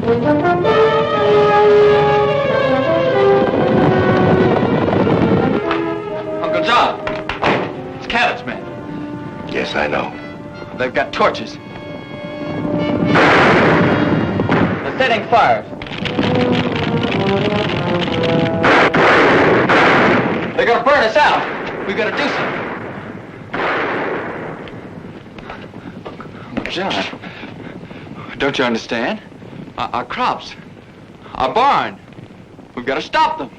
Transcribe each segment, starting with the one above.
Uncle John, it's Cabot's men. Yes, I know. They've got torches. They're setting fires. They're gonna burn us out. We've got to do something. Uncle John, don't you understand? Our crops, our barn. We've got to stop them.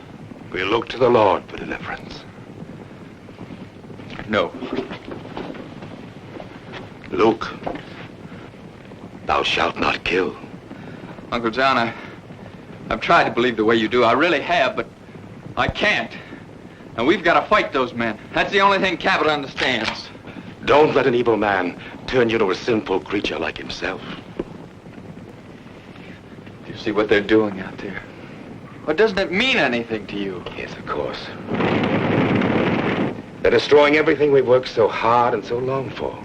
We look to the Lord for deliverance. No. Luke, thou shalt not kill. Uncle John, I've tried to believe the way you do. I really have, but I can't. And we've got to fight those men. That's the only thing Cabot understands. Don't let an evil man turn you into a sinful creature like himself. Do you see what they're doing out there? Well, doesn't it mean anything to you? Yes, of course. They're destroying everything we've worked so hard and so long for.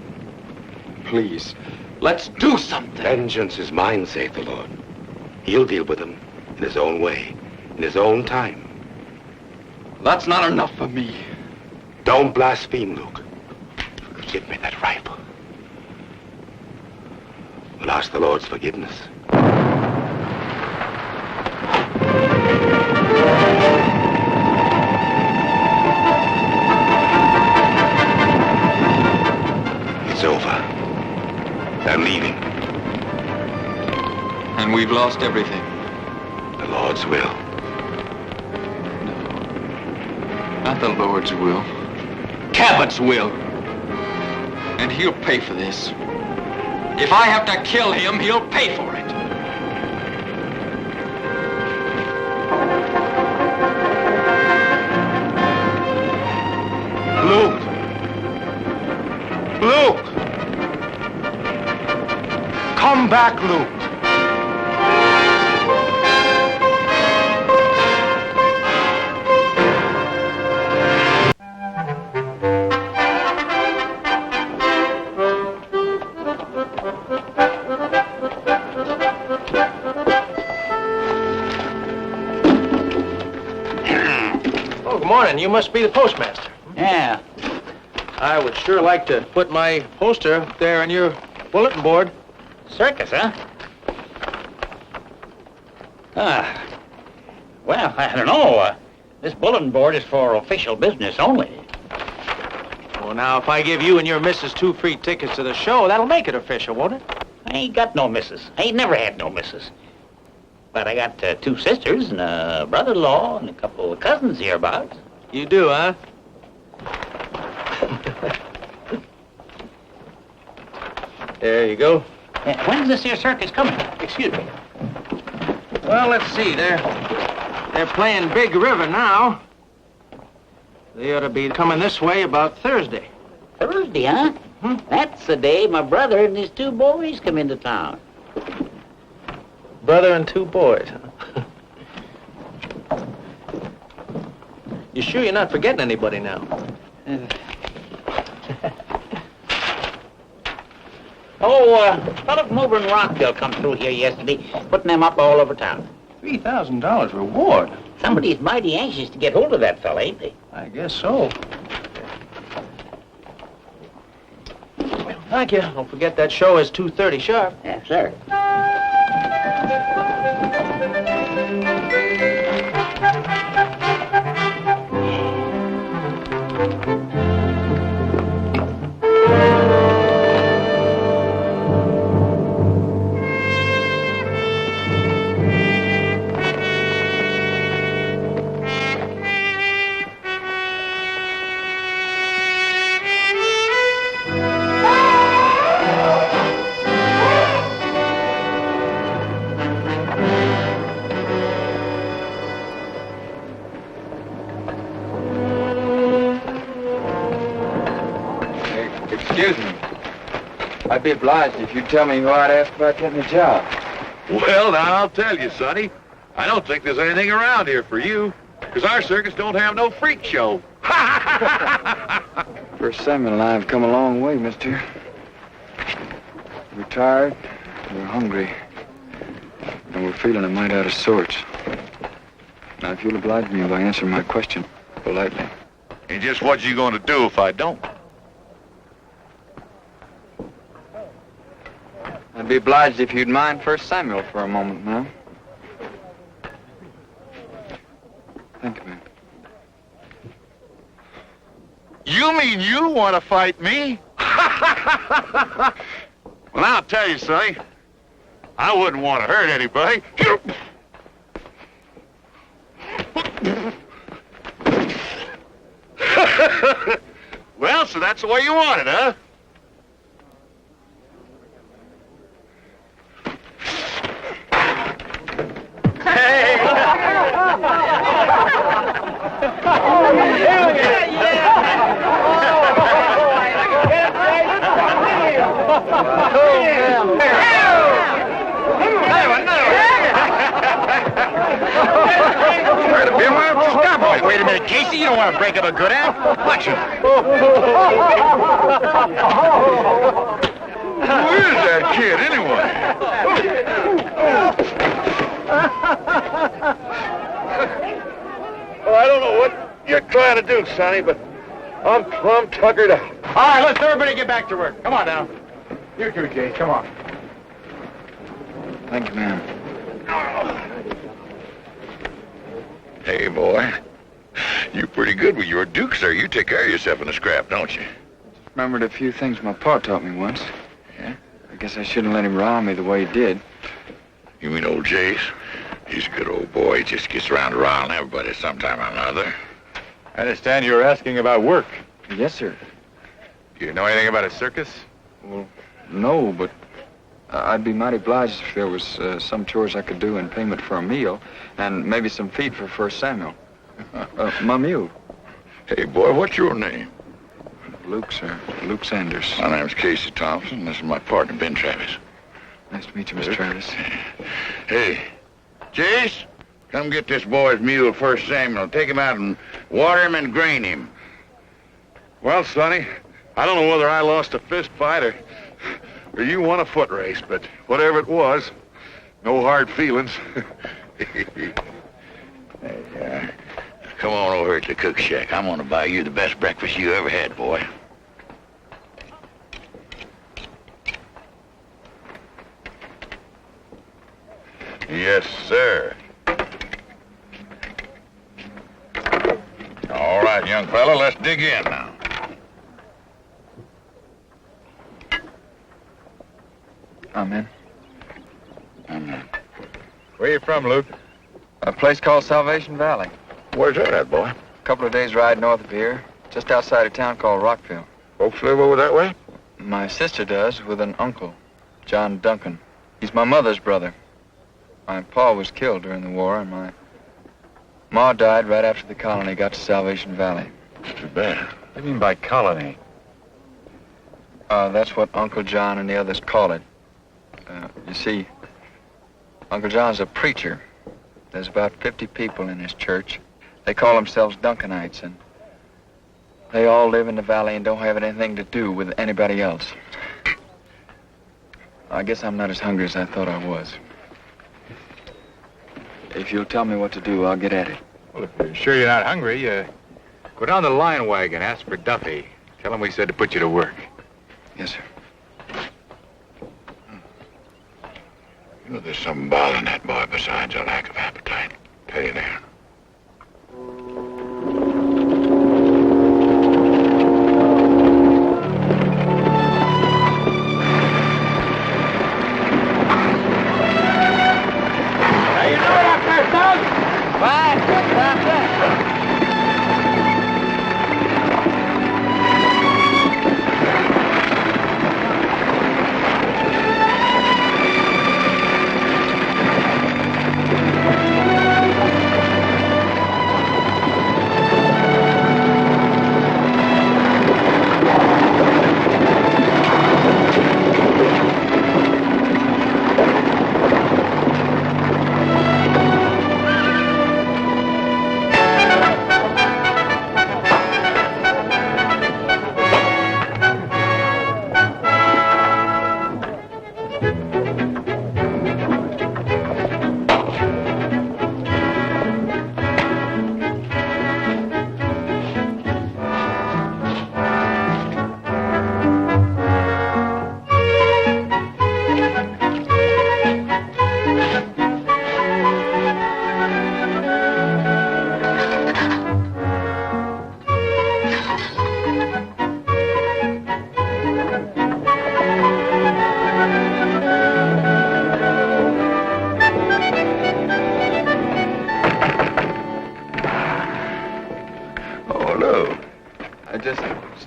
Please, let's do something. Vengeance is mine, saith the Lord. He'll deal with them in his own way, in his own time. That's not enough for me. Don't blaspheme, Luke. Give me that rifle. We'll ask the Lord's forgiveness. It's over. They're leaving. And we've lost everything. The Lord's will. Not the Lord's will. Cabot's will. And he'll pay for this. If I have to kill him, he'll pay for it. Luke! Luke! Come back, Luke! You must be the postmaster. Yeah. I would sure like to put my poster up there on your bulletin board. Circus, huh? Well, I don't know. This bulletin board is for official business only. Well, now, if I give you and your missus 2 free tickets to the show, that'll make it official, won't it? I ain't got no missus. I ain't never had no missus. But I got 2 sisters and a brother-in-law and a couple of cousins hereabouts. You do, huh? There you go. When's this here circus coming? Excuse me. Well, let's see. They're playing Big River now. They ought to be coming this way about Thursday. Thursday, huh? That's the day my brother and his 2 boys come into town. Brother and 2 boys, huh? You sure you're not forgetting anybody now? A fellow from over in Rockville come through here yesterday, putting them up all over town. $3,000 reward? Somebody's mighty anxious to get hold of that fella, ain't they? I guess so. Well, thank you. Don't forget that show is 2:30 sharp. Yes, sir. Excuse me. I'd be obliged if you'd tell me who I'd ask about getting a job. Well, now, I'll tell you, Sonny. I don't think there's anything around here for you, because our circus don't have no freak show. First Samuel and I have come a long way, mister. We're tired, we're hungry, and and we're feeling a mite out of sorts. Now, if you'll oblige me by answering my question politely. And just what you going to do if I don't? I'd be obliged if you'd mind 1 Samuel for a moment, ma'am. Thank you, ma'am. You mean you want to fight me? Well, I'll tell you, Sonny. I wouldn't want to hurt anybody. Well, so that's the way you want it, huh? Stop! Wait a minute, Casey. You don't want to break up a good act. Watch it. Who is that kid, anyway? Well, I don't know what you're trying to do, Sonny, but I'm plumb tuckered out. All right, let's everybody get back to work. Come on now. You too, Jay. Come on. Thank you, ma'am. Hey, boy. You're pretty good with your dukes there. You take care of yourself in the scrap, don't you? Remembered a few things my pa taught me once. Yeah? I guess I shouldn't let him rile me the way he did. You mean old Jace? He's a good old boy. He just gets around to riling everybody sometime or another. I understand you were asking about work. Yes, sir. Do you know anything about a circus? Well, no, but I'd be mighty obliged if there was some chores I could do in payment for a meal, and maybe some feed for 1 Samuel. My mule. Hey, boy, what's your name? Luke, sir. Luke Sanders. My name's Casey Thompson. This is my partner, Ben Travis. Nice to meet you, Mr. Travis. Hey, Jace, come get this boy's mule 1 Samuel. Take him out and water him and grain him. Well, Sonny, I don't know whether I lost a fist fight or you won a foot race, but whatever it was, no hard feelings. Hey, come on over to the cook shack. I'm gonna buy you the best breakfast you ever had, boy. Yes, sir. All right, young fella, let's dig in now. Amen. Amen. Where you from, Luke? A place called Salvation Valley. Where's that at, boy? A couple of days' ride north of here, just outside a town called Rockville. Folks live over that way? My sister does, with an uncle, John Duncan. He's my mother's brother. My pa was killed during the war, and my ma died right after the colony got to Salvation Valley. Too bad. What do you mean by colony? That's what Uncle John and the others call it. You see, Uncle John's a preacher. There's about 50 people in his church. They call themselves Duncanites, and they all live in the valley and don't have anything to do with anybody else. I guess I'm not as hungry as I thought I was. If you'll tell me what to do, I'll get at it. Well, if you're sure you're not hungry, go down the line wagon, ask for Duffy. Tell him we said to put you to work. Yes, sir. You know, there's something bothering that boy besides a lack of appetite. Tell you that. How you doing up there, son? Fine. Stop that.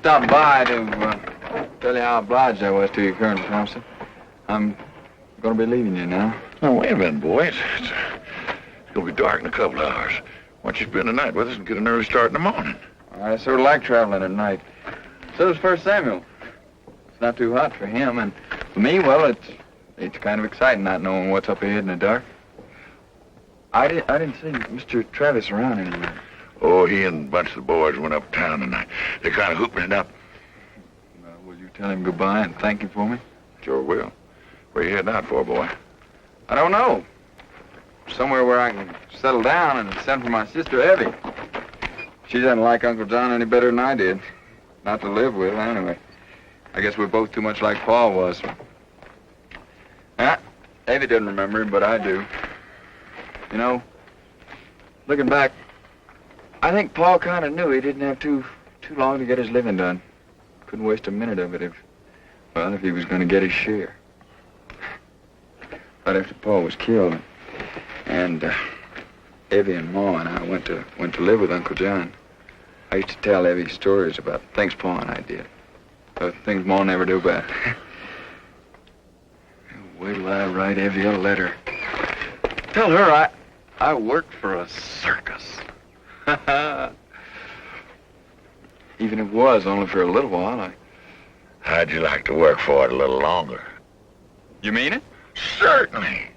stopped by to tell you how obliged I was to you, Colonel Thompson. I'm going to be leaving you now. Oh, wait a minute, boy. It's going to be dark in a couple of hours. Why don't you spend the night with us and get an early start in the morning? I sort of like traveling at night. So does First Samuel. It's not too hot for him, and for me, well, it's kind of exciting not knowing what's up ahead in the dark. I didn't see Mr. Travis around anymore. Oh, he and a bunch of the boys went uptown tonight. They're kind of hooping it up. Will you tell him goodbye and thank him for me? Sure will. Where you heading out for, boy? I don't know. Somewhere where I can settle down and send for my sister, Evie. She doesn't like Uncle John any better than I did. Not to live with, anyway. I guess we're both too much like Paul was. Evie doesn't remember him, but I do. You know, looking back, I think Paul kind of knew he didn't have too long to get his living done. Couldn't waste a minute of it if he was going to get his share. Right after Paul was killed, and Evie and Ma and I went to live with Uncle John. I used to tell Evie stories about things Pa and I did. Things Ma never do bad. Wait till I write Evie a letter. Tell her I worked for a circus. Even if it was only for a little while, How'd you like to work for it a little longer? You mean it? Certainly.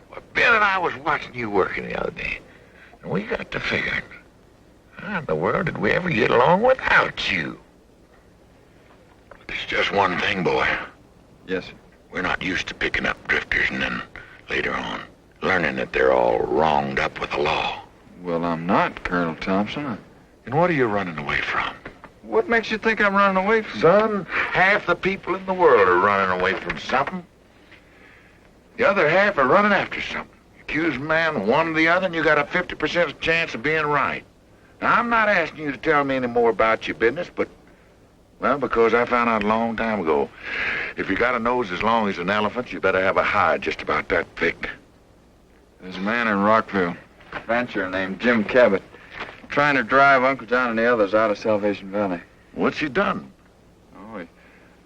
Well, Ben and I was watching you working the other day, and we got to figuring, how in the world did we ever get along without you? But there's just one thing, boy. Yes, sir. We're not used to picking up drifters and then, later on, learning that they're all wronged up with the law. Well, I'm not, Colonel Thompson. And what are you running away from? What makes you think I'm running away from? Son, half the people in the world are running away from something. The other half are running after something. Accuse man one or the other, and you got a 50% chance of being right. Now, I'm not asking you to tell me any more about your business, but, well, because I found out a long time ago, if you got a nose as long as an elephant, you better have a hide just about that thick. There's a man in Rockville, a rancher named Jim Cabot, trying to drive Uncle John and the others out of Salvation Valley. What's he done? Oh, he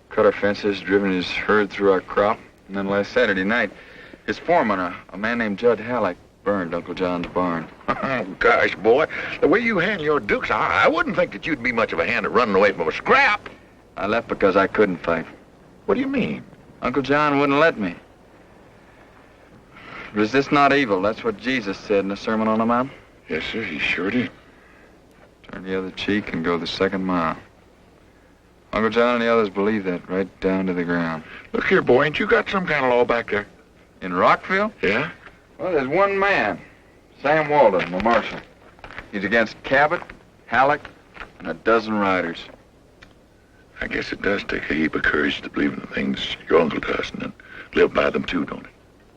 cut our fences, driven his herd through our crop, and then last Saturday night, his foreman, a man named Judd Halleck, burned Uncle John's barn. Gosh, boy, the way you handle your dukes, I wouldn't think that you'd be much of a hand at running away from a scrap. I left because I couldn't fight. What do you mean? Uncle John wouldn't let me. Resist not evil. That's what Jesus said in the Sermon on the Mount. Yes, sir, he sure did. Turn the other cheek and go the second mile. Uncle John and the others believe that right down to the ground. Look here, boy, ain't you got some kind of law back there? In Rockville? Yeah? Well, there's one man, Sam Walden, the marshal. He's against Cabot, Halleck, and a dozen riders. I guess it does take a heap of courage to believe in the things your uncle does and then live by them too, don't it?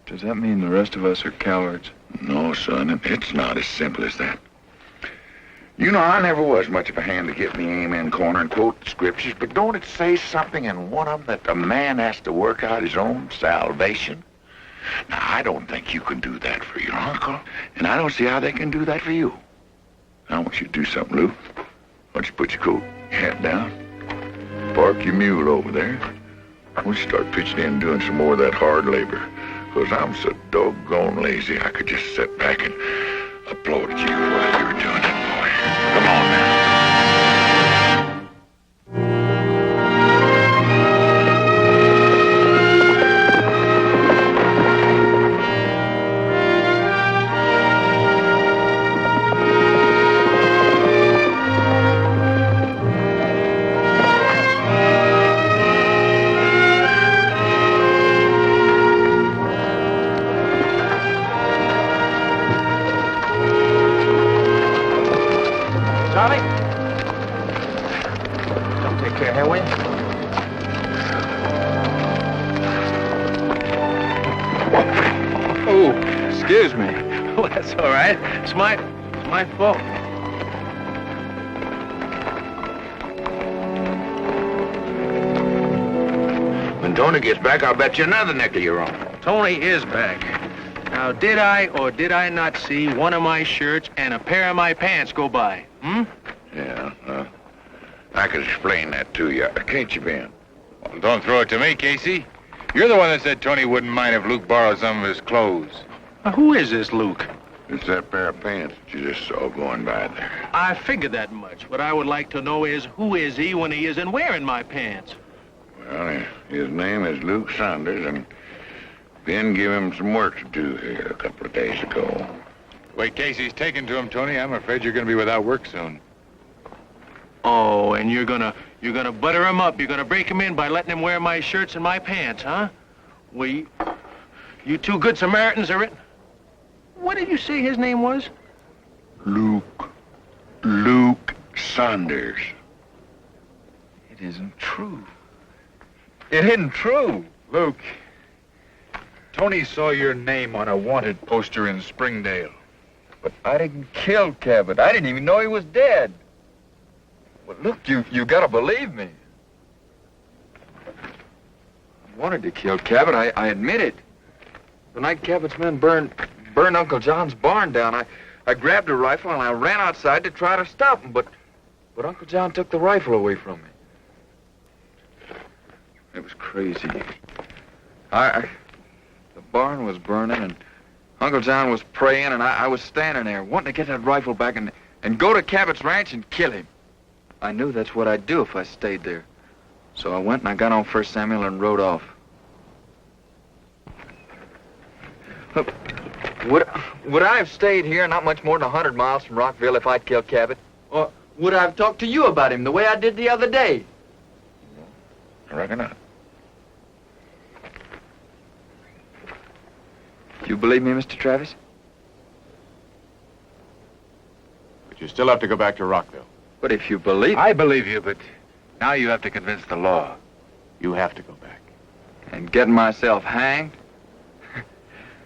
Does that mean the rest of us are cowards? No, son, it's not as simple as that. You know, I never was much of a hand to get in the amen corner and quote the scriptures, but don't it say something in one of them that a man has to work out his own salvation? Now, I don't think you can do that for your uncle, and I don't see how they can do that for you. I want you to do something, Lou. Why don't you put your coat, your hat down, park your mule over there. Why don't you start pitching in and doing some more of that hard labor? Because I'm so doggone lazy, I could just sit back and applaud at you while you were doing it, boy. Come on now. Charlie? Don't take care here, will you? Oh, excuse me. Oh, that's all right. It's my fault. When Tony gets back, I'll bet you another nickel you're wrong. Tony is back. Now, did I or did I not see one of my shirts and a pair of my pants go by? Hmm? Yeah, I could explain that to you. Can't you, Ben? Well, don't throw it to me, Casey. You're the one that said Tony wouldn't mind if Luke borrowed some of his clothes. Who is this Luke? It's that pair of pants that you just saw going by there. I figured that much. What I would like to know is, who is he when he isn't wearing my pants? Well, his name is Luke Saunders, and Ben gave him some work to do here a couple of days ago. The way Casey's taken to him, Tony, I'm afraid you're going to be without work soon. Oh, and you're gonna butter him up. You're gonna break him in by letting him wear my shirts and my pants, huh? Well, you two good Samaritans are it. What did you say his name was? Luke Saunders. It isn't true. It isn't true. Luke, Tony saw your name on a wanted poster in Springdale. But I didn't kill Cabot. I didn't even know he was dead. Well, look, you gotta believe me. I wanted to kill Cabot, I admit it. The night Cabot's men burned Uncle John's barn down, I grabbed a rifle and I ran outside to try to stop him, but Uncle John took the rifle away from me. It was crazy. The barn was burning and Uncle John was praying and I was standing there wanting to get that rifle back and go to Cabot's ranch and kill him. I knew that's what I'd do if I stayed there. So I went and I got on 1 Samuel and rode off. Look, would I have stayed here not much more than 100 miles from Rockville if I'd killed Cabot? Or would I have talked to you about him the way I did the other day? I reckon not. Do you believe me, Mr. Travis? But you still have to go back to Rockville. But if you believe... I believe you, but now you have to convince the law. You have to go back. And getting myself hanged?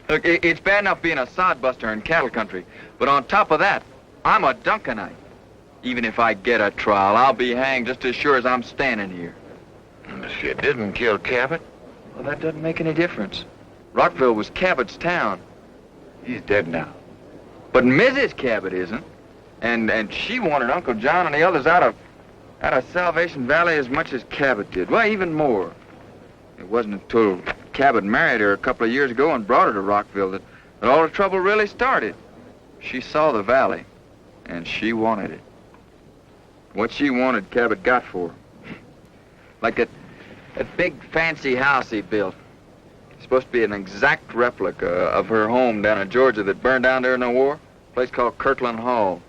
Look, it's bad enough being a sodbuster in cattle country, but on top of that, I'm a Duncanite. Even if I get a trial, I'll be hanged just as sure as I'm standing here. If you didn't kill Cabot? Well, that doesn't make any difference. Rockville was Cabot's town. He's dead now. But Mrs. Cabot isn't. And she wanted Uncle John and the others out of Salvation Valley as much as Cabot did. Well, even more. It wasn't until Cabot married her a couple of years ago and brought her to Rockville that all the trouble really started. She saw the valley, and she wanted it. What she wanted, Cabot got for her. Like that big fancy house he built. It's supposed to be an exact replica of her home down in Georgia that burned down during the war. A place called Kirkland Hall.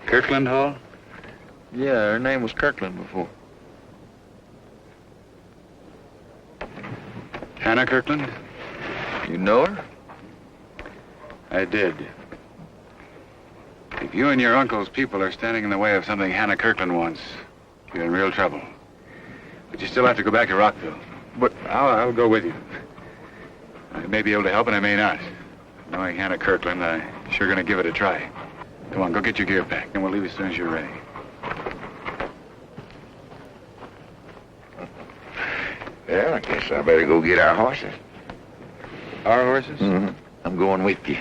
Kirkland Hall? Yeah, her name was Kirkland before. Hannah Kirkland? You know her? I did. If you and your uncle's people are standing in the way of something Hannah Kirkland wants, you're in real trouble. But you still have to go back to Rockville. But I'll go with you. I may be able to help and I may not. Knowing Hannah Kirkland, I'm sure gonna give it a try. Come on, go get your gear packed, and we'll leave as soon as you're ready. Well, I guess I better go get our horses. Our horses? Mm-hmm. I'm going with you.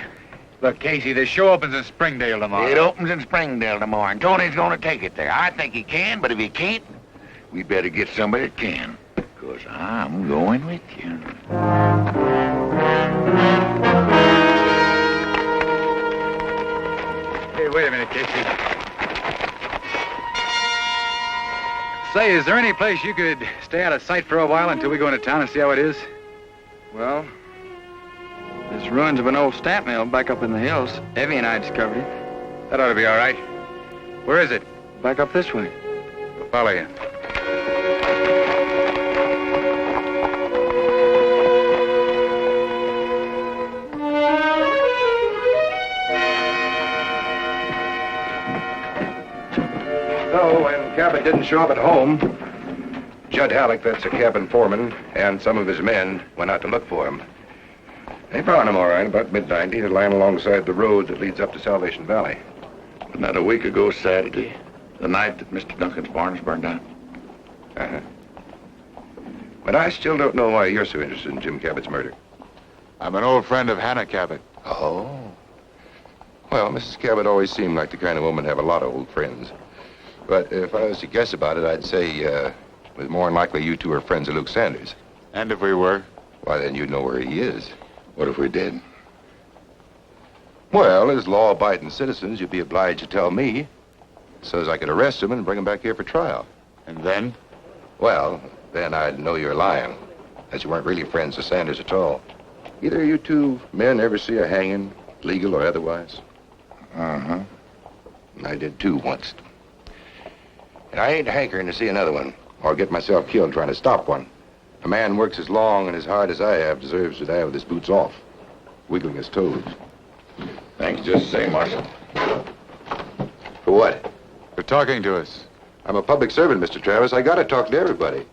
Look, Casey, the show opens in Springdale tomorrow. It opens in Springdale tomorrow, and Tony's going to take it there. I think he can, but if he can't, we better get somebody that can, because I'm going with you. Hey, wait a minute, Casey. Say, is there any place you could stay out of sight for a while until we go into town and see how it is? well, there's ruins of an old stamp mill back up in the hills. Evie and I discovered it. That ought to be all right. Where is it? Back up this way. We'll follow you. So, when Cabot didn't show up at home, Judd Halleck, that's a cabin foreman, and some of his men went out to look for him. They found him all right about midnight. He was lying alongside the road that leads up to Salvation Valley. Wasn't that a week ago Saturday? The night that Mr. Duncan's barn was burned down? Uh-huh. But I still don't know why you're so interested in Jim Cabot's murder. I'm an old friend of Hannah Cabot. Oh. Well, Mrs. Cabot always seemed like the kind of woman to have a lot of old friends. But if I was to guess about it, I'd say, was more than likely you two are friends of Luke Sanders. And if we were? Why, then you'd know where he is. What if we did? Well, as law-abiding citizens, you'd be obliged to tell me, so as I could arrest him and bring him back here for trial. And then? Well, then I'd know you're lying, as you weren't really friends of Sanders at all. Either you two men ever see a hanging, legal or otherwise? Uh-huh. I did too once. And I ain't hankering to see another one, or get myself killed trying to stop one. A man works as long and as hard as I have deserves to die with his boots off, wiggling his toes. Thanks just the same, Marshal. For what? For talking to us. I'm a public servant, Mr. Travis. I gotta talk to everybody.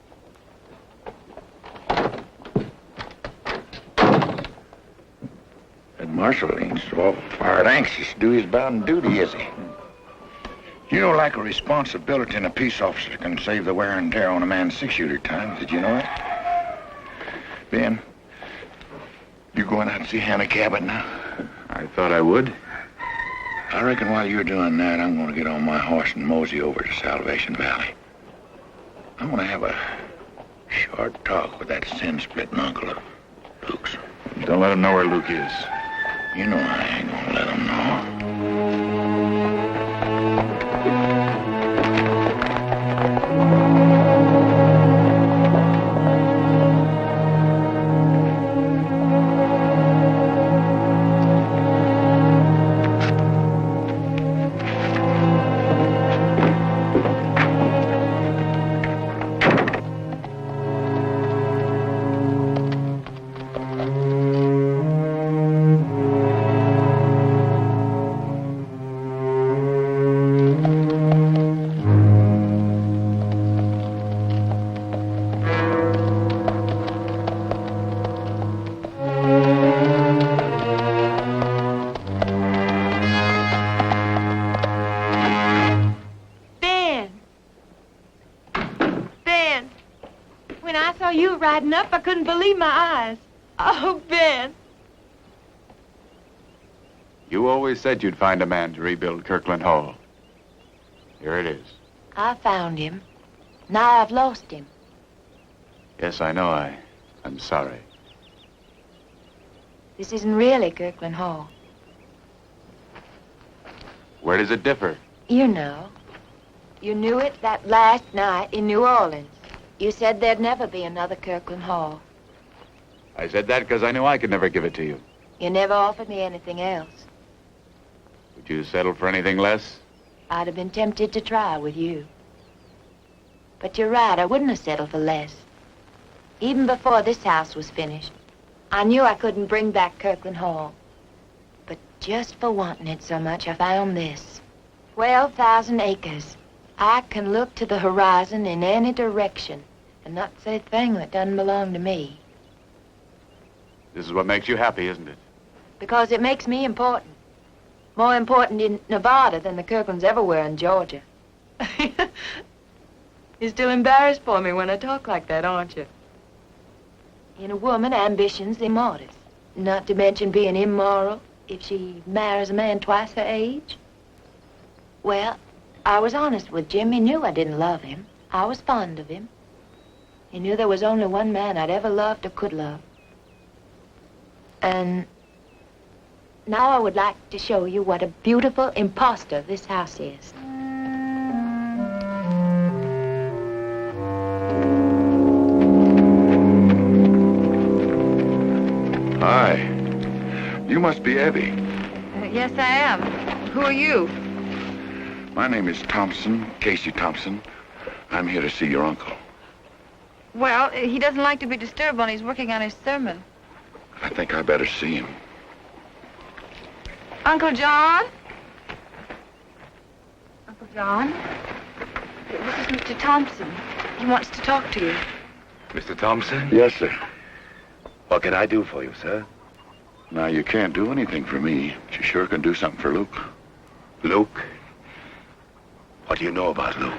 That Marshal ain't so fired anxious to do his bounden duty, is he? You know, like a responsibility in a peace officer can save the wear and tear on a man's six-shooter times. Did you know that? Ben, you going out to see Hannah Cabot now? I thought I would. I reckon while you're doing that, I'm going to get on my horse and mosey over to Salvation Valley. I'm going to have a short talk with that sin-splitting uncle of Luke's. Don't let him know where Luke is. You know I ain't going to let him know. Riding up, I couldn't believe my eyes. Oh, Ben. You always said you'd find a man to rebuild Kirkland Hall. Here it is. I found him. Now I've lost him. Yes, I know. I'm sorry. This isn't really Kirkland Hall. Where does it differ? You know. You knew it that last night in New Orleans. You said there'd never be another Kirkland Hall. I said that because I knew I could never give it to you. You never offered me anything else. Would you settle for anything less? I'd have been tempted to try with you. But you're right, I wouldn't have settled for less. Even before this house was finished, I knew I couldn't bring back Kirkland Hall. But just for wanting it so much, I found this. 12,000 acres. I can look to the horizon in any direction and not say a thing that doesn't belong to me. This is what makes you happy, isn't it? Because it makes me important. More important in Nevada than the Kirklands ever were in Georgia. You're still embarrassed for me when I talk like that, aren't you? In a woman, ambition's immodest. Not to mention being immoral if she marries a man twice her age. Well, I was honest with Jim. He knew I didn't love him. I was fond of him. He knew there was only one man I'd ever loved or could love. And now I would like to show you what a beautiful imposter this house is. Hi. You must be Evie. Yes, I am. Who are you? My name is Thompson, Casey Thompson. I'm here to see your uncle. Well, he doesn't like to be disturbed when he's working on his sermon. I think I better see him. Uncle John? Uncle John? This is Mr. Thompson. He wants to talk to you. Mr. Thompson? Yes, sir. What can I do for you, sir? Now, you can't do anything for me, but you sure can do something for Luke. Luke? What do you know about Luke?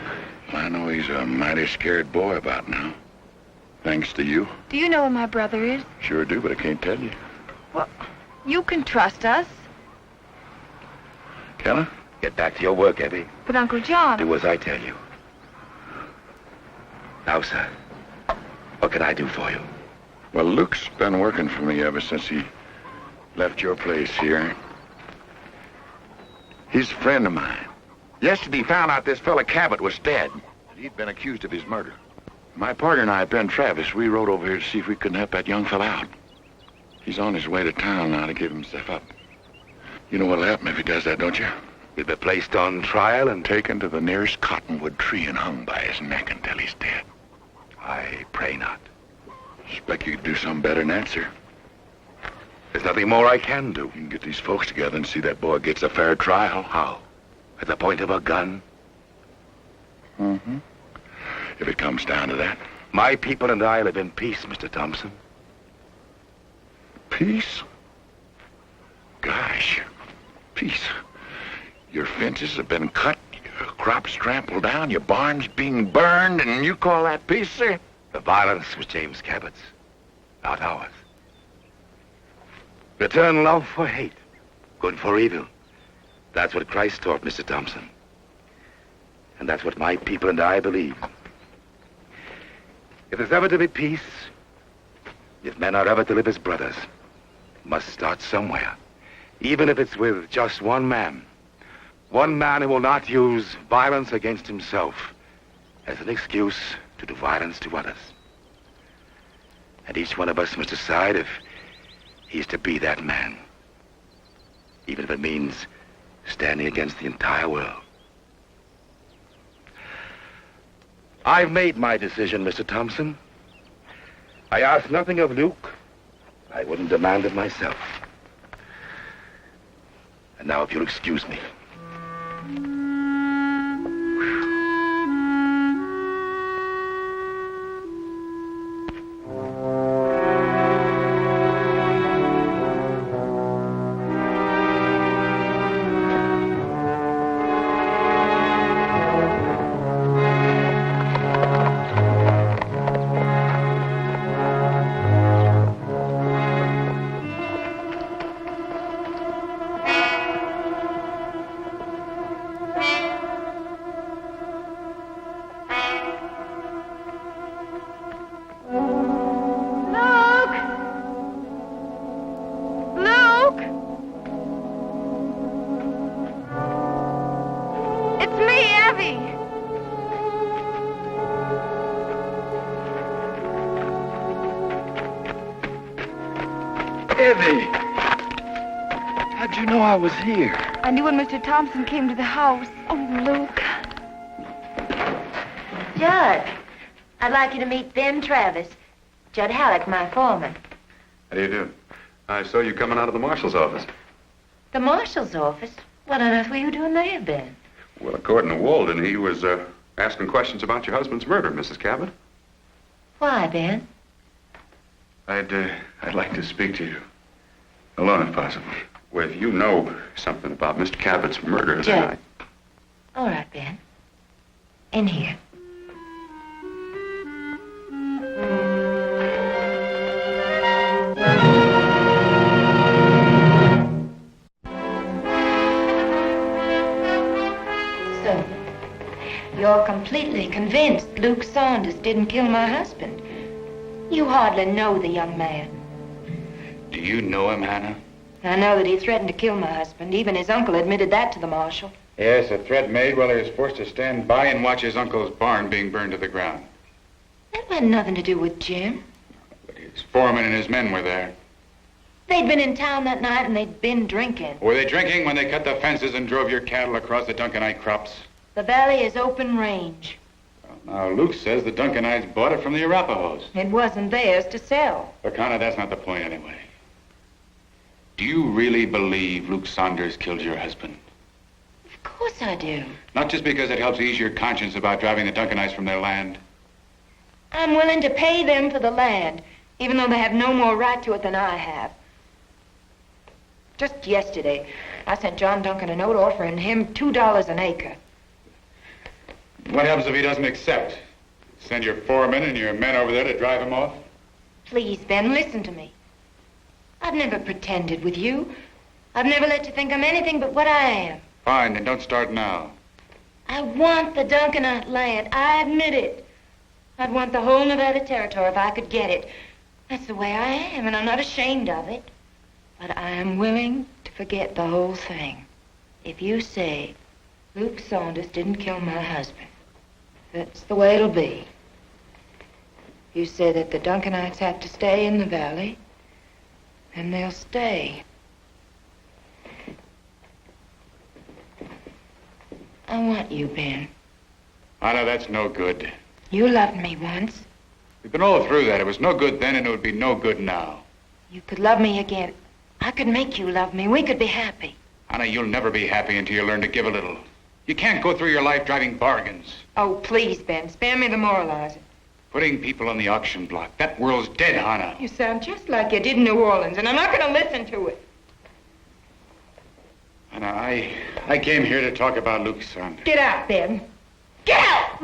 I know he's a mighty scared boy about now. Thanks to you. Do you know where my brother is? Sure do, but I can't tell you. Well, you can trust us. Can I? Get back to your work, Evie. But Uncle John... Do as I tell you. Now, sir, what can I do for you? Well, Luke's been working for me ever since he left your place here. He's a friend of mine. Yesterday he found out this fella Cabot was dead. He'd been accused of his murder. My partner and I, Ben Travis, we rode over here to see if we couldn't help that young fella out. He's on his way to town now to give himself up. You know what'll happen if he does that, don't you? He'll be placed on trial and... Taken to the nearest cottonwood tree and hung by his neck until he's dead. I pray not. Expect you could do something better than that, sir. There's nothing more I can do. You can get these folks together and see that boy gets a fair trial. How? At the point of a gun? Mm-hmm. If it comes down to that. My people and I live in peace, Mr. Thompson. Peace? Gosh, peace. Your fences have been cut, your crops trampled down, your barns being burned, and you call that peace, sir? The violence was James Cabot's, not ours. Return love for hate, good for evil. That's what Christ taught, Mr. Thompson. And that's what my people and I believe. If there's ever to be peace, if men are ever to live as brothers, it must start somewhere. Even if it's with just one man. One man who will not use violence against himself as an excuse to do violence to others. And each one of us must decide if he's to be that man. Even if it means standing against the entire world. I've made my decision, Mr. Thompson. I ask nothing of Luke. I wouldn't demand it myself. And now, if you'll excuse me. Evie! How'd you know I was here? I knew when Mr. Thompson came to the house. Oh, Luke. Judd, I'd like you to meet Ben Travis. Judd Halleck, my foreman. How do you do? I saw you coming out of the marshal's office. The marshal's office? What on earth were you doing there, Ben? Well, according to Walden, he was asking questions about your husband's murder, Mrs. Cabot. Why, Ben? I'd like to speak to you. Alone, if possible. Well, if you know something about Mr. Cabot's murder, then Judd. All right, Ben. In here. So, you're completely convinced Luke Saunders didn't kill my husband. You hardly know the young man. Do you know him, Hannah? I know that he threatened to kill my husband. Even his uncle admitted that to the marshal. Yes, a threat made while he was forced to stand by and watch his uncle's barn being burned to the ground. That had nothing to do with Jim. But his foreman and his men were there. They'd been in town that night and they'd been drinking. Were they drinking when they cut the fences and drove your cattle across the Duncanite crops? The valley is open range. Now, Luke says the Duncanites bought it from the Arapahoes. It wasn't theirs to sell. But, Connor, that's not the point anyway. Do you really believe Luke Saunders killed your husband? Of course I do. Not just because it helps ease your conscience about driving the Duncanites from their land. I'm willing to pay them for the land, even though they have no more right to it than I have. Just yesterday, I sent John Duncan a note offering him $2 an acre. What happens if he doesn't accept? Send your foremen and your men over there to drive him off? Please, Ben, listen to me. I've never pretended with you. I've never let you think I'm anything but what I am. Fine, then don't start now. I want the Duncanite land. I admit it. I'd want the whole Nevada territory if I could get it. That's the way I am, and I'm not ashamed of it. But I am willing to forget the whole thing. If you say Luke Saunders didn't kill my husband, that's the way it'll be. You say that the Duncanites have to stay in the valley, and they'll stay. I want you, Ben. Anna, that's no good. You loved me once. We've been all through that. It was no good then, and it would be no good now. You could love me again. I could make you love me. We could be happy. Anna, you'll never be happy until you learn to give a little. You can't go through your life driving bargains. Oh, please, Ben. Spare me the moralizing. Putting people on the auction block. That world's dead, Anna. You sound just like you did in New Orleans, and I'm not going to listen to it. Anna, I came here to talk about Luke Saunders. Get out, Ben. Get out!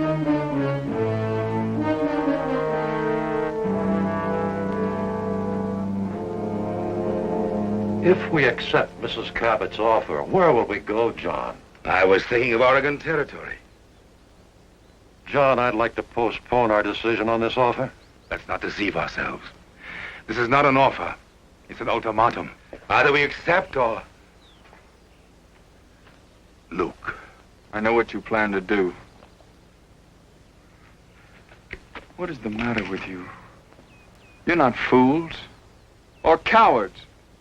If we accept Mrs. Cabot's offer, where will we go, John? I was thinking of Oregon Territory. John, I'd like to postpone our decision on this offer. Let's not deceive ourselves. This is not an offer. It's an ultimatum. Either we accept or... Luke, I know what you plan to do. What is the matter with you? You're not fools or cowards.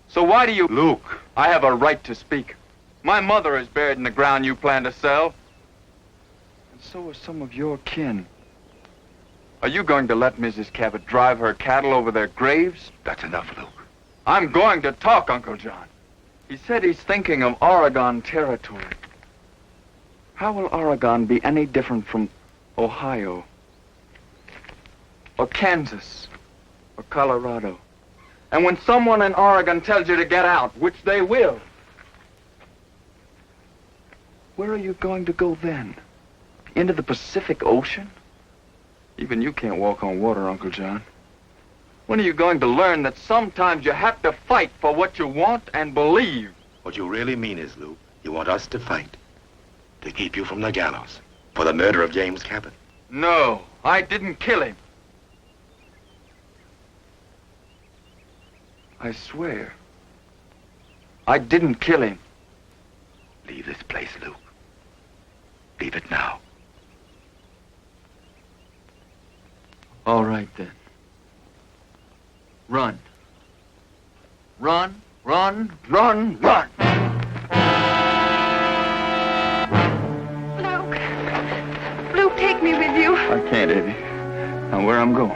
So why do you... Luke, I have a right to speak. My mother is buried in the ground you plan to sell. And so are some of your kin. Are you going to let Mrs. Cabot drive her cattle over their graves? That's enough, Luke. I'm going to talk, Uncle John. He said he's thinking of Oregon Territory. How will Oregon be any different from Ohio? Or Kansas? Or Colorado? And when someone in Oregon tells you to get out, which they will, where are you going to go then? Into the Pacific Ocean? Even you can't walk on water, Uncle John. When are you going to learn that sometimes you have to fight for what you want and believe? What you really mean is, Luke, you want us to fight. To keep you from the gallows. For the murder of James Cabot. No, I didn't kill him. I swear. I didn't kill him. Leave this place, Luke. Leave it now. All right, then. Run. Run, run, run, run! Luke, take me with you. I can't, Eddie. Now, where I'm going.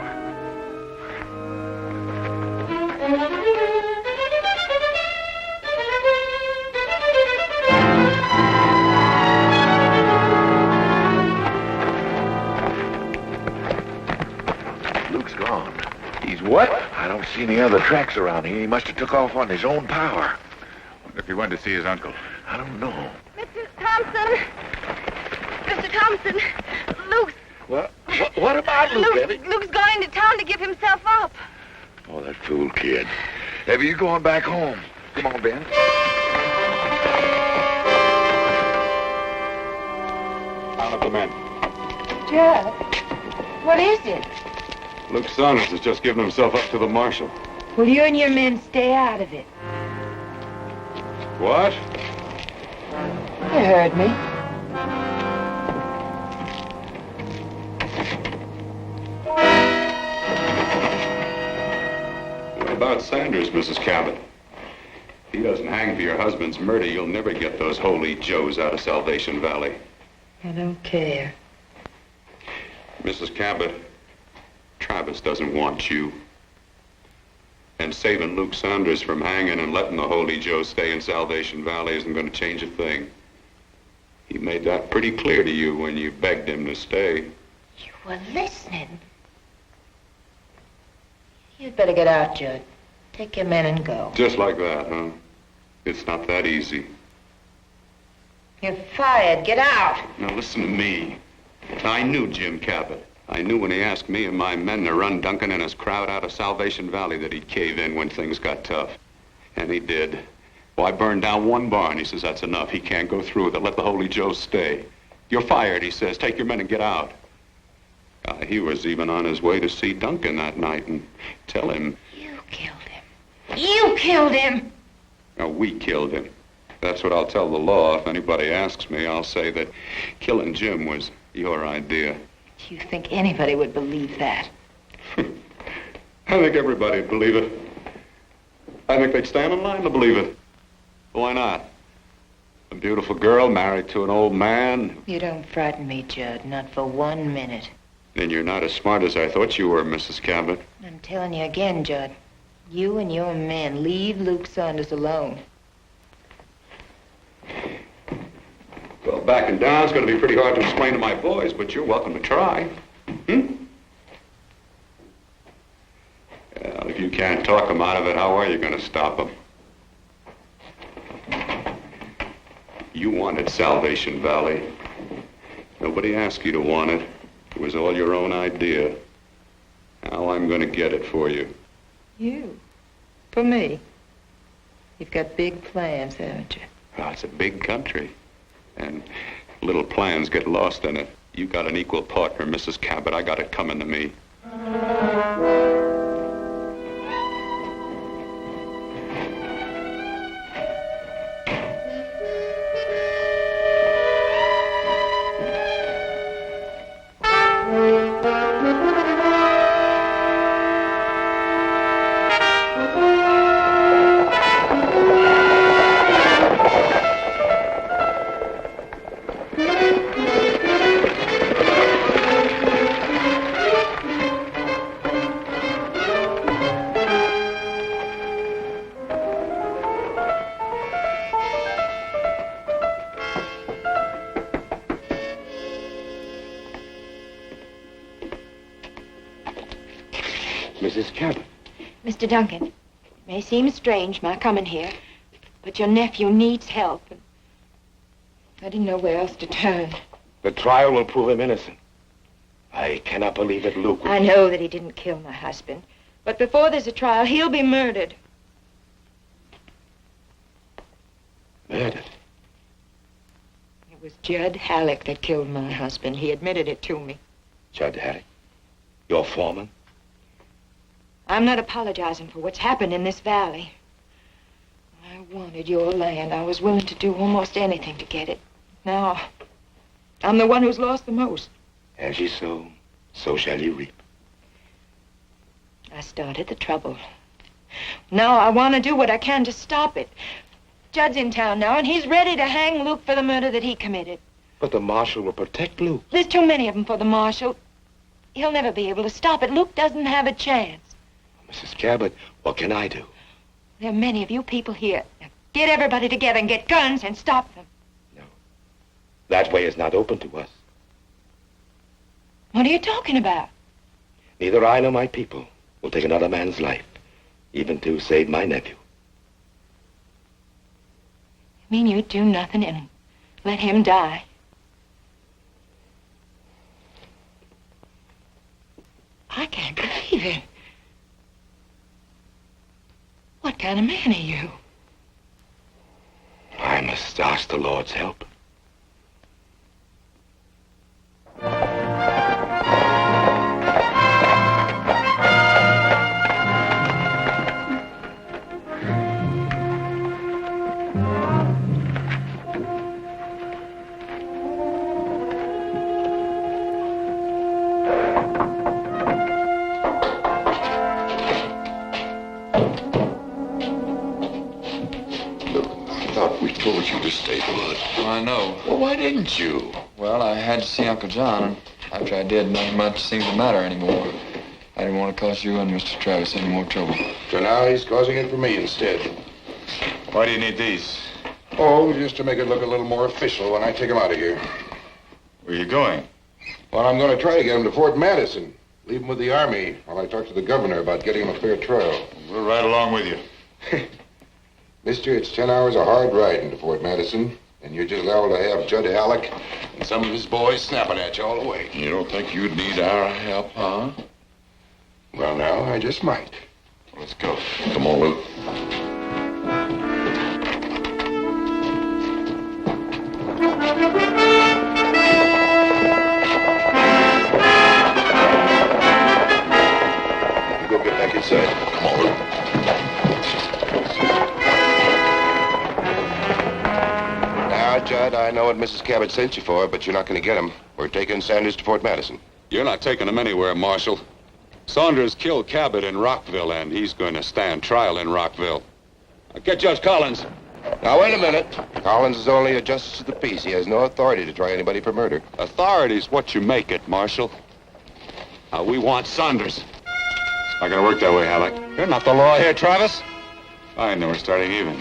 Luke's gone. He's what? I don't see any other tracks around here. He must have took off on his own power. Wonder if he wanted to see his uncle. I don't know. Mr. Thompson. Mr. Thompson. Luke's... What about Luke, Eddie? Luke's gone into town to give himself up. Oh, that fool kid. Eddie, you going back home? Come on, Ben. Down at the men. Judd, what is it? Luke Saunders has just given himself up to the marshal. Will you and your men stay out of it? What? You heard me. What about Sanders, Mrs. Cabot? If he doesn't hang for your husband's murder, you'll never get those holy Joes out of Salvation Valley. I don't care. Mrs. Cabot, Travis doesn't want you. And saving Luke Saunders from hanging and letting the holy Joe stay in Salvation Valley isn't going to change a thing. He made that pretty clear to you when you begged him to stay. You were listening. You'd better get out, Judd. Take your men and go. Just like that, huh? It's not that easy. You're fired. Get out. Now listen to me. I knew Jim Cabot. I knew when he asked me and my men to run Duncan and his crowd out of Salvation Valley that he'd cave in when things got tough. And he did. Well, I burned down one barn. He says that's enough. He can't go through with it. Let the Holy Joe stay. You're fired, he says. Take your men and get out. He was even on his way to see Duncan that night and tell him. You killed him. You killed him! No, we killed him. That's what I'll tell the law. If anybody asks me, I'll say that killing Jim was your idea. Do you think anybody would believe that? I think everybody would believe it. I think they'd stand in line to believe it. Why not? A beautiful girl married to an old man. You don't frighten me, Judd, not for 1 minute. Then you're not as smart as I thought you were, Mrs. Cabot. I'm telling you again, Judd. You and your men leave Luke Saunders alone. Well, backing down's going to be pretty hard to explain to my boys, but you're welcome to try. Well, if you can't talk them out of it, how are you going to stop them? You wanted Salvation Valley. Nobody asked you to want it. It was all your own idea. Now I'm going to get it for you. You? For me? You've got big plans, haven't you? Oh, it's a big country. And little plans get lost in it. You got an equal partner, Mrs. Cabot. I got it coming to me. Mrs. Cabot. Mr. Duncan, it may seem strange, my coming here, but your nephew needs help. And I didn't know where else to turn. The trial will prove him innocent. I cannot believe that Luke would... I know that he didn't kill my husband, but before there's a trial, he'll be murdered. Murdered? It was Judd Halleck that killed my husband. He admitted it to me. Judd Halleck? Your foreman? I'm not apologizing for what's happened in this valley. I wanted your land. I was willing to do almost anything to get it. Now, I'm the one who's lost the most. As you sow, so shall you reap. I started the trouble. Now I want to do what I can to stop it. Judd's in town now, and he's ready to hang Luke for the murder that he committed. But the marshal will protect Luke. There's too many of them for the marshal. He'll never be able to stop it. Luke doesn't have a chance. Mrs. Cabot, what can I do? There are many of you people here. Now, get everybody together and get guns and stop them. No. That way is not open to us. What are you talking about? Neither I nor my people will take another man's life, even to save my nephew. You mean you'd do nothing and let him die? I can't believe it. What kind of man are you? I must ask the Lord's help. Told you to stay put. Well, I know. Well, why didn't you? Well, I had to see Uncle John, and after I did, nothing much seemed to matter anymore. I didn't want to cause you and Mr. Travis any more trouble. So now he's causing it for me instead. Why do you need these? Oh, just to make it look a little more official when I take him out of here. Where are you going? Well, I'm going to try to get him to Fort Madison. Leave him with the Army while I talk to the governor about getting him a fair trial. We'll ride along with you. Mister, it's 10 hours of hard riding to Fort Madison, and you're just liable to have Judd Halleck and some of his boys snapping at you all the way. You don't think you'd need our help, huh? Well, now, I just might. Let's go. Come on, Luke. right, I know what Mrs. Cabot sent you for, but you're not going to get him. We're taking Sanders to Fort Madison. You're not taking him anywhere, Marshal. Saunders killed Cabot in Rockville, and he's going to stand trial in Rockville. Now get Judge Collins. Now, wait a minute. Collins is only a justice of the peace. He has no authority to try anybody for murder. Authority's what you make it, Marshal. Now, we want Saunders. It's not going to work that way, Halleck. You're not the law here, Travis. Fine, then we're starting even.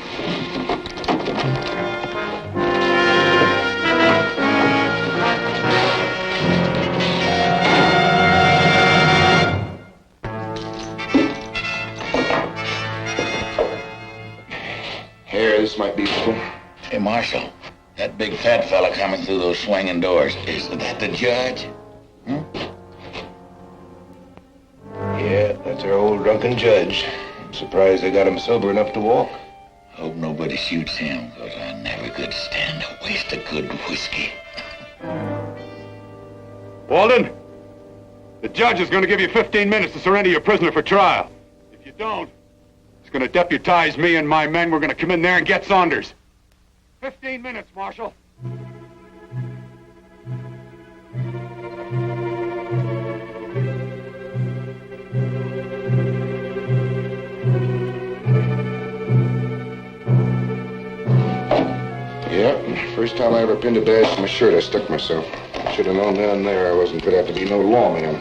Here, this might be... Hey, Marshal, that big fat fella coming through those swinging doors, is that the judge? Yeah, that's our old drunken judge. I'm surprised they got him sober enough to walk. Hope nobody shoots him, because I never could stand to waste a good whiskey. Walden, the judge is going to give you 15 minutes to surrender your prisoner for trial. If you don't, he's going to deputize me and my men. We're going to come in there and get Saunders. 15 minutes, Marshal. Yeah, first time I ever pinned a badge to my shirt, I stuck myself. Should have known then and there I wasn't good enough to be no lawman.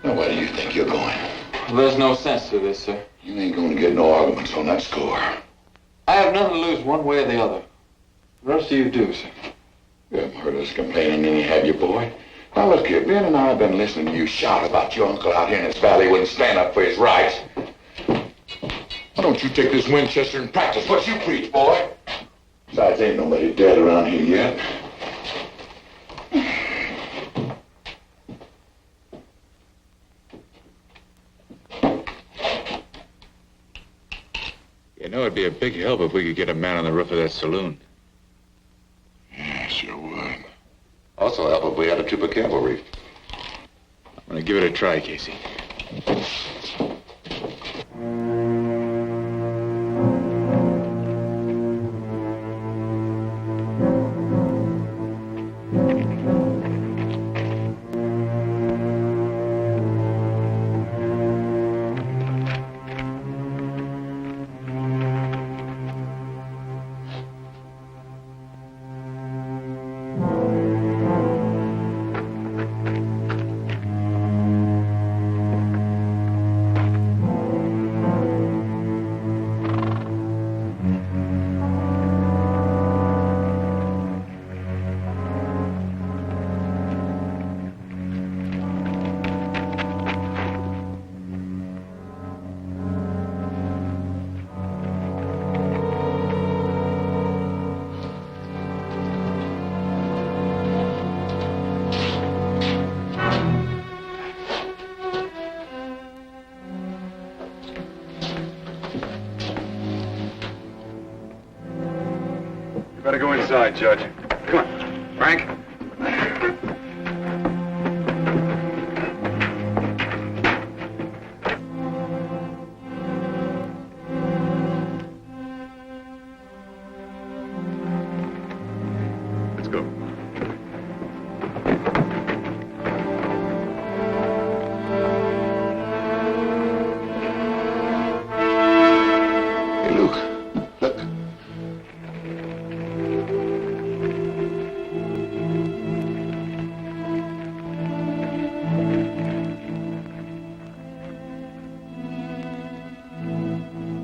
Now, where do you think you're going? There's no sense to this, sir. You ain't going to get no arguments on that score. I have nothing to lose one way or the other. The rest of you do, sir. You haven't heard us complaining any, have you, boy? Now, look here, Ben and I have been listening to you shout about your uncle out here in this valley wouldn't stand up for his rights. Why don't you take this Winchester and practice what you preach, boy? Besides, ain't nobody dead around here yet. You know, it'd be a big help if we could get a man on the roof of that saloon. Yeah, sure would. Also help if we had a troop of cavalry. I'm gonna give it a try, Casey. Better go inside, Judge. Come on, Frank. Let's go. Hey, Luke, look.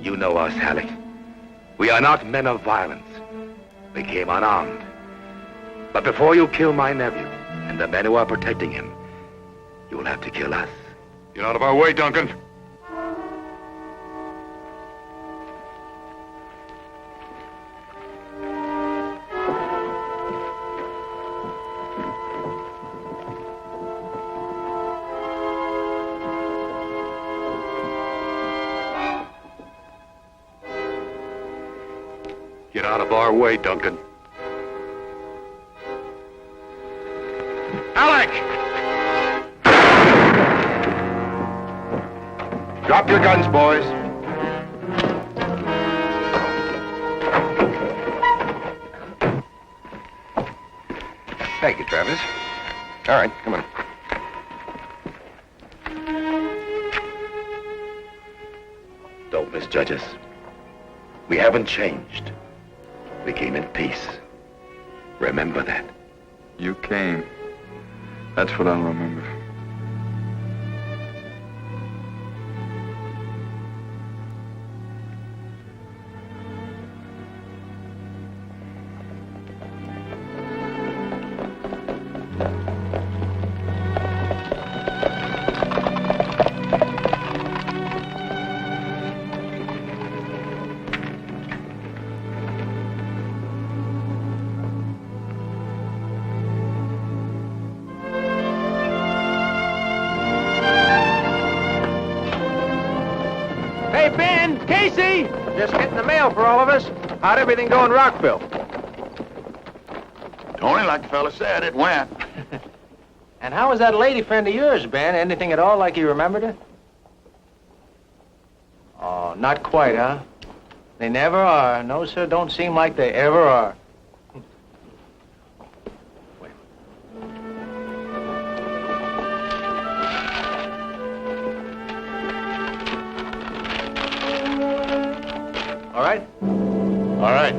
You know us, Halleck. We are not men of violence. We came unarmed. But before you kill my nephew and the men who are protecting him, you will have to kill us. Get out of our way, Duncan. Get out of our way, Duncan. Alec! Drop your guns, boys. Travis. All right, come on. Don't misjudge us. We haven't changed. We came in peace. Remember that. You came. That's what I'll remember. Hey, Ben, Casey! Just getting the mail for all of us. How'd everything go in Rockville? Tony, like the fella said, it went. And how was that lady friend of yours, Ben? Anything at all like you remembered her? Oh, not quite, huh? They never are. No, sir, don't seem like they ever are. All right? All right.